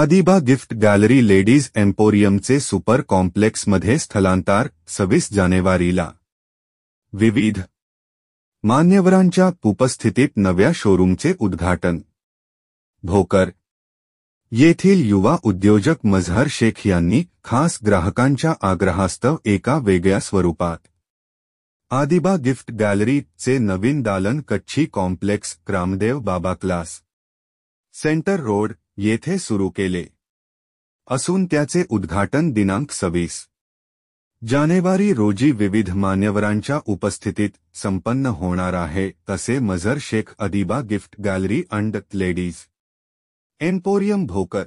Adiba gift gallery ladies एम्पोरियमचे super कॉम्प्लेक्समध्ये स्थलांतर 26 जानेवारीला विविध मान्यवरांच्या उपस्थितीत नव्या शोरूमचे उद्घाटन भोकर येथील युवा उद्योजक मजहर शेख यांनी खास ग्राहकांच्या आग्रहास्तव एका वेगळ्या स्वरूपात आदिबा गिफ्ट गॅलरीचे नवीन दालन कच्छी complex Ramdev Baba class centre road येथे सुरू केले असून त्याचे उद्घाटन दिनांक 26 जानेवारी रोजी विविध मान्यवरांच्या उपस्थितीत संपन्न होणार आहे असे मजहर शेख आदिबा गिफ्ट गॅलरी अंड लेडीज एम्पोरियम भोकर